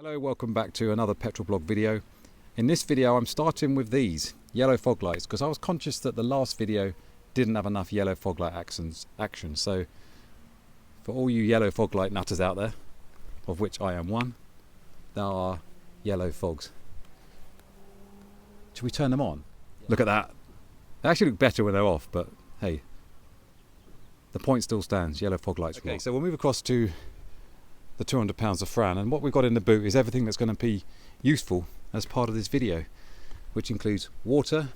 Hello, welcome back to another PetrolBlog video. In this video I'm starting with these yellow fog lights because I was conscious that the last video didn't have enough yellow fog light action. So for all you yellow fog light nutters out there, of which I am one, there are yellow fogs. Should we turn them on? Yeah. Look at that. They actually look better when they're off, but hey, the point still stands. Yellow fog lights. Okay, so we'll move across to the 200 pounds of Safrane, and what we've got in the boot is everything that's going to be useful as part of this video, which includes water,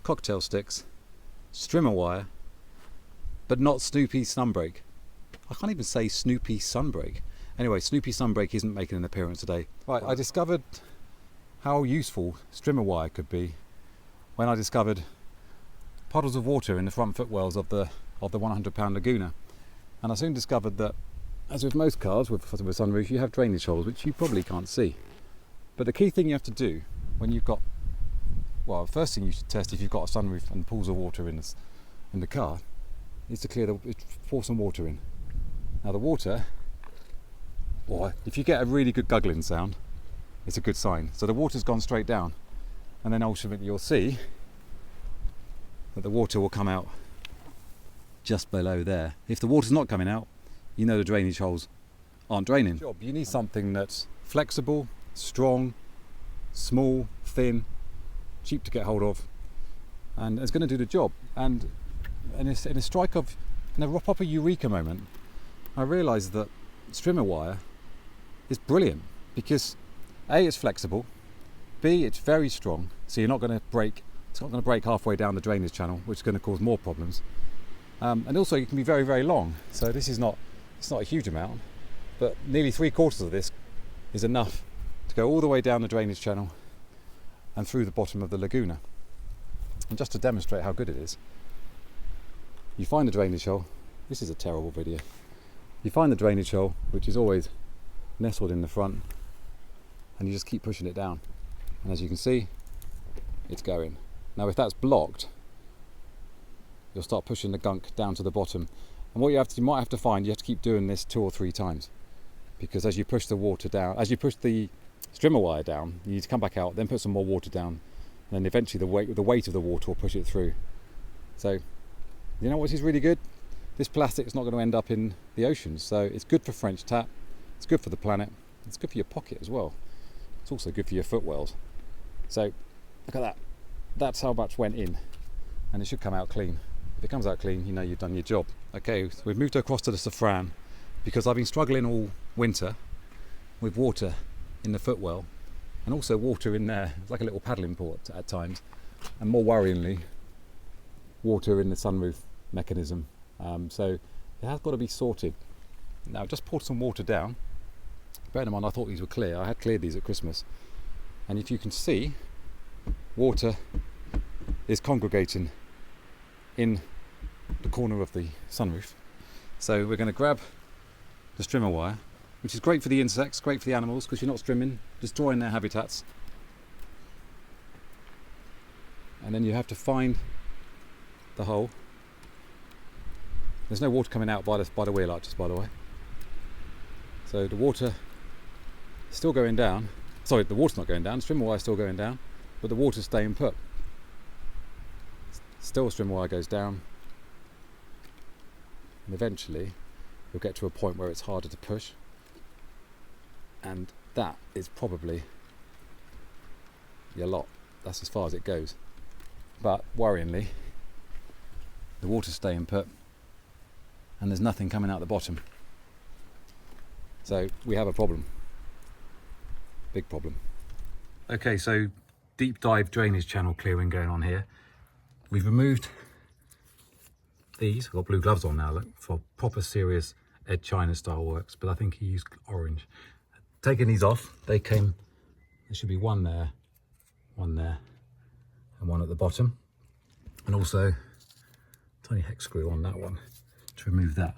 cocktail sticks, Strimmer wire, but not Snoopy sunbrake. I can't even say Snoopy sunbrake. Anyway, Snoopy sunbrake isn't making an appearance today. Right, I discovered how useful Strimmer wire could be when I discovered puddles of water in the front footwells of the 100 pound Laguna, and I soon discovered that, as with most cars with sunroof, you have drainage holes which you probably can't see. But the key thing you have to do when you've got, well, first thing you should test if you've got a sunroof and pools of water in the car, is to pour some water in. Now the water, or if you get a really good guggling sound, it's a good sign. So the water's gone straight down, and then ultimately you'll see that the water will come out just below there. If the water's not coming out, you know the drainage holes aren't draining. You need something that's flexible, strong, small, thin, cheap to get hold of, and it's going to do the job. And in a proper eureka moment, I realised that Strimmer wire is brilliant because A, it's flexible, B, it's very strong, so you're not going to break. It's not going to break halfway down the drainage channel, which is going to cause more problems. And also, it can be very, very long. So this is not. It's not a huge amount, but nearly 3/4 of this is enough to go all the way down the drainage channel and through the bottom of the Laguna. And just to demonstrate how good it is, you find the drainage hole. This is a terrible video. You find the drainage hole, which is always nestled in the front, and you just keep pushing it down. And as you can see, it's going. Now if that's blocked, you'll start pushing the gunk down to the bottom. And what you might have to find, you have to keep doing this 2 or 3 times, because as you push the water down, as you push the Strimmer wire down, you need to come back out, then put some more water down, and then eventually the weight of the water will push it through. So, you know what is really good? This plastic is not going to end up in the ocean, so it's good for French tap, it's good for the planet, it's good for your pocket as well. It's also good for your footwells. So, look at that. That's how much went in, and it should come out clean. If it comes out clean, you know you've done your job. Okay, so we've moved across to the Safrane because I've been struggling all winter with water in the footwell, and also water in there. It's like a little paddling port at times, and more worryingly, water in the sunroof mechanism. So it has got to be sorted. Now, I've just poured some water down. Bear in mind, I thought these were clear. I had cleared these at Christmas, and if you can see, water is congregating in the corner of the sunroof. So we're going to grab the Strimmer wire, which is great for the insects, great for the animals, because you're not strimming, destroying their habitats. And then you have to find the hole. There's no water coming out by the wheel arches, by the way. So the water is still going down. Sorry, the water's not going down. The Strimmer wire is still going down, but the water's staying put. Still, Strimmer wire goes down, and eventually you'll get to a point where it's harder to push, and that is probably your lot. That's as far as it goes. But worryingly, the water's staying put, and there's nothing coming out the bottom. So we have a problem. Big problem. Okay, so deep dive drainage channel clearing going on here. We've removed these. I've got blue gloves on now, look, for proper serious Ed China style works, but I think he used orange. Taking these off, there should be one there, and one at the bottom. And also a tiny hex screw on that one to remove that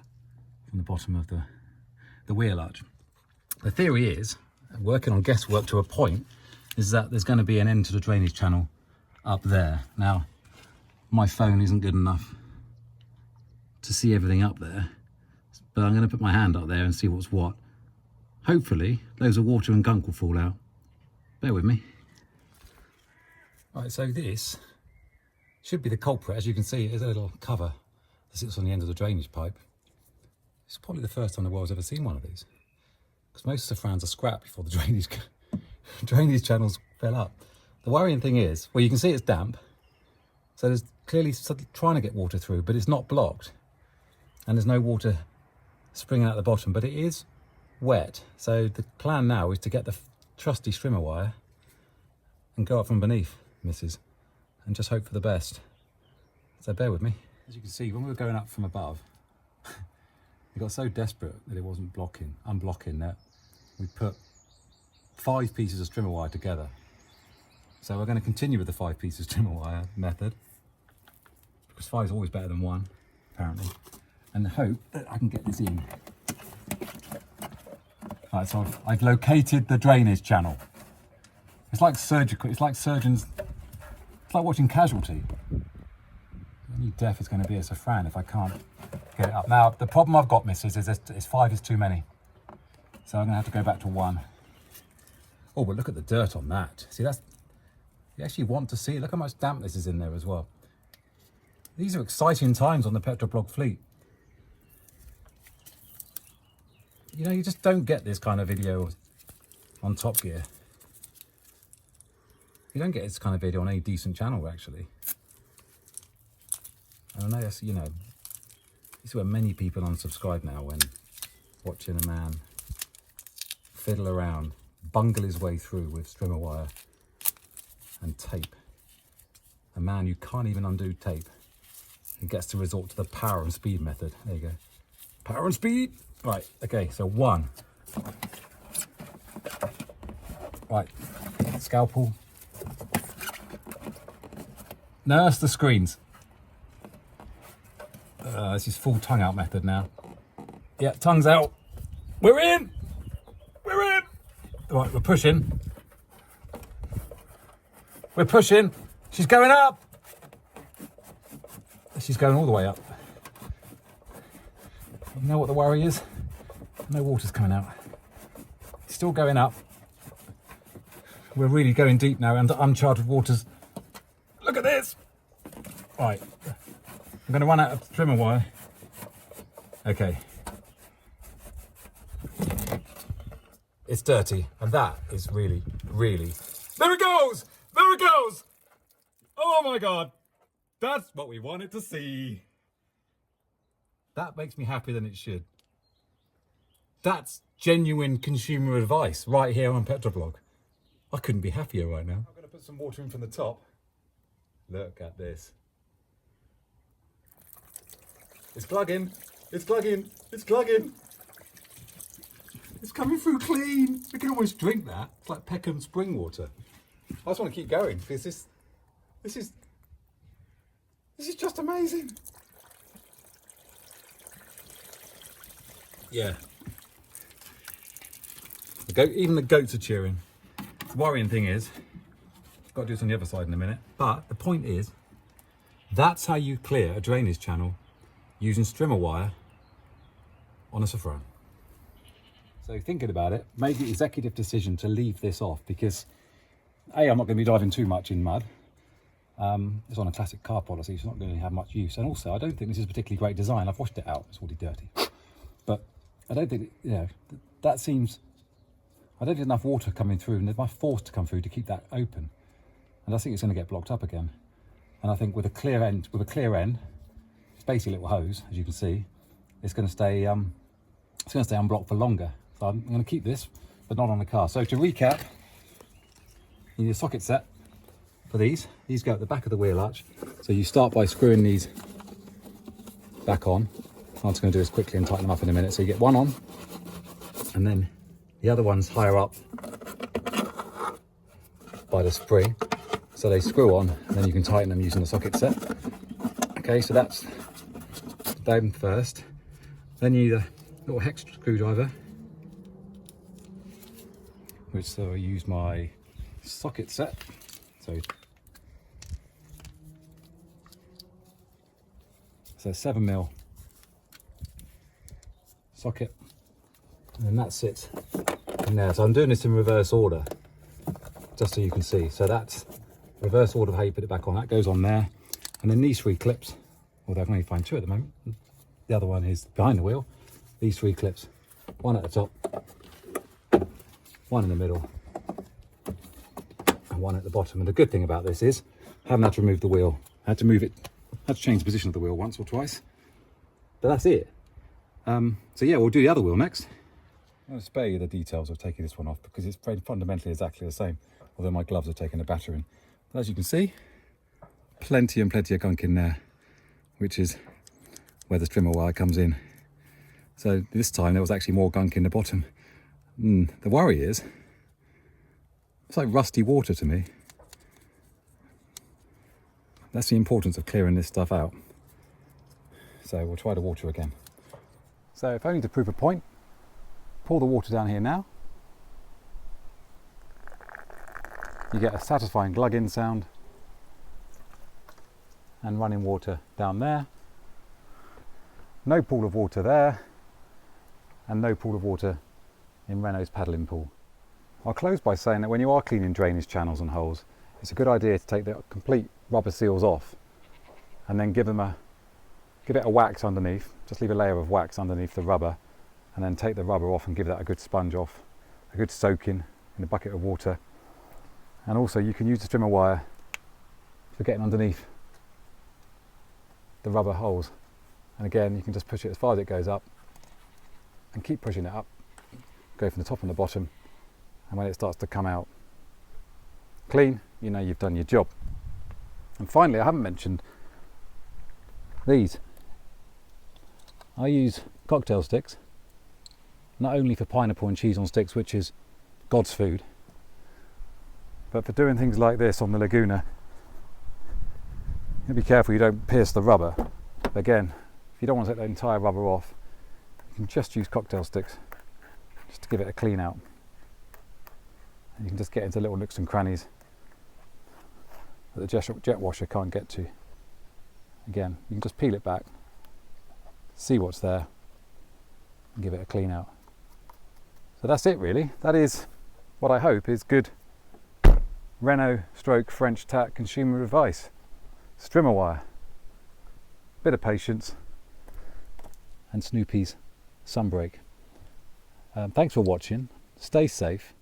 from the bottom of the wheel arch. The theory is, working on guesswork to a point, is that there's going to be an end to the drainage channel up there. Now, my phone isn't good enough to see everything up there, but I'm going to put my hand up there and see what's what. hopefully loads of water and gunk will fall out. Bear with me. Right, so this should be the culprit. As you can see, there's a little cover that sits on the end of the drainage pipe. It's probably the first time the world's ever seen one of these, because most Safranes are scrapped before the drainage channels fill up. The worrying thing is, well, you can see it's damp, so there's clearly trying to get water through, but it's not blocked, and there's no water springing out the bottom, but it is wet. So the plan now is to get the trusty Strimmer wire and go up from beneath, missus, and just hope for the best. So bear with me. As you can see, when we were going up from above, we got so desperate that it wasn't unblocking, that we put 5 pieces of Strimmer wire together. So we're going to continue with the 5 pieces of Strimmer wire method, because 5 is always better than 1, apparently, and hope that I can get this in. Right, so I've located the drainage channel. It's like surgical, it's like surgeons, it's like watching Casualty. Only death is going to be a Safrane if I can't get it up. Now, the problem I've got, missus, is 5 is too many. So I'm going to have to go back to 1. Oh, but look at the dirt on that. See, that's, you actually want to see it. Look how much dampness is in there as well. These are exciting times on the PetrolBlog fleet. You know, you just don't get this kind of video on Top Gear. You don't get this kind of video on any decent channel, actually. And I know that's, you know, this is where many people unsubscribe now, when watching a man fiddle around, bungle his way through with Strimmer wire and tape. A man who can't even undo tape. He gets to resort to the power and speed method. There you go. Power and speed. Right, okay, so 1. Right, scalpel. Nurse the screens. This is full tongue out method now. Yeah, tongue's out. We're in! We're in! Right, we're pushing. We're pushing. She's going up! She's going all the way up. You know what the worry is? No water's coming out. It's still going up. We're really going deep now into uncharted waters. Look at this! Right. I'm going to run out of Strimmer wire. Okay. It's dirty, and that is really, really... There it goes! There it goes! Oh my God! That's what we wanted to see. That makes me happier than it should. That's genuine consumer advice right here on PetrolBlog. I couldn't be happier right now. I'm going to put some water in from the top. Look at this. It's glugging. It's glugging. It's glugging. It's coming through clean. We can almost drink that. It's like Peckham spring water. I just want to keep going because this is just amazing. Yeah. Even the goats are cheering. The worrying thing is, I've got to do this on the other side in a minute, but the point is, that's how you clear a drainage channel using Strimmer wire on a Safrane. So thinking about it, made the executive decision to leave this off because A, I'm not going to be diving too much in mud. It's on a classic car policy, so it's not going to have much use. And also, I don't think this is a particularly great design. I've washed it out, it's already dirty. But I don't think, you know, that seems, I don't think enough water coming through, and there's forced to come through to keep that open. And I think it's going to get blocked up again. And I think with a clear end, it's basically a little hose, as you can see, it's going to stay unblocked for longer. So I'm going to keep this, but not on the car. So to recap, you need a socket set for these. These go at the back of the wheel arch. So you start by screwing these back on. I'm just going to do this quickly and tighten them up in a minute. So you get one on, and then the other one's higher up by the spring. So they screw on, and then you can tighten them using the socket set. Okay, so that's them first. Then you need a little hex screwdriver, which so I use my socket set. So 7mm socket. and that sits in there. So I'm doing this in reverse order, just so you can see. So that's reverse order of how you put it back on. That goes on there, and then these 3 clips, although I can only find 2 at the moment. The other one is behind the wheel. These 3 clips, one at the top, one in the middle, and one at the bottom. And the good thing about this is I haven't had to remove the wheel. I had to move it, had to change the position of the wheel once or twice, but that's it. So yeah, we'll do the other wheel next. I'm going to spare you the details of taking this one off because it's fundamentally exactly the same, although my gloves have taken a battering. But as you can see, plenty and plenty of gunk in there, which is where the Strimmer wire comes in. So this time there was actually more gunk in the bottom. The worry is, it's like rusty water to me. That's the importance of clearing this stuff out. So we'll try the water again. So if only to prove a point, pour the water down here now. You get a satisfying glug-in sound and running water down there. No pool of water there, and no pool of water in Renault's paddling pool. I'll close by saying that when you are cleaning drainage channels and holes, it's a good idea to take the complete rubber seals off and then give it a wax underneath. Just leave a layer of wax underneath the rubber, and then take the rubber off and give that a good sponge off, a good soaking in a bucket of water. And also you can use the Strimmer wire for getting underneath the rubber holes. And again, you can just push it as far as it goes up and keep pushing it up. Go from the top and the bottom, and when it starts to come out clean, you know you've done your job. And finally, I haven't mentioned these. I use cocktail sticks, not only for pineapple and cheese on sticks, which is God's food, but for doing things like this on the Laguna. You be careful you don't pierce the rubber. Again, if you don't want to take the entire rubber off, you can just use cocktail sticks just to give it a clean out. And you can just get into little nooks and crannies that the jet washer can't get to. Again, you can just peel it back, see what's there, and give it a clean out. So that's it really. That is what I hope is good Renault stroke French tack consumer advice. Strimmer wire, bit of patience, and Snoopy's sun brake. Thanks for watching. Stay safe,